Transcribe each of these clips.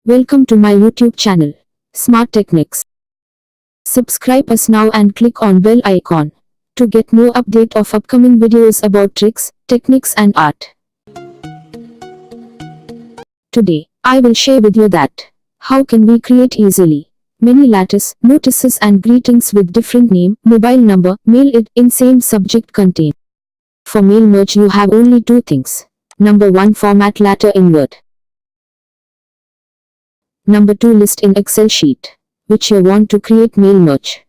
Welcome to my YouTube channel, Smart Techniques. Subscribe us now and click on bell icon to get more update of upcoming videos about tricks, techniques and art. Today, I will share with you that how can we create easily many lattice, notices and greetings with different name, mobile number, mail it in same subject contain. For mail merge you have only two things. Number 1 format letter in Word. Number 2 list in Excel sheet, which you want to create mail merge.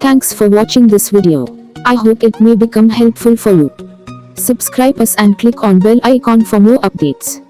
Thanks for watching this video. I hope it may become helpful for you. Subscribe us and click on bell icon for more updates.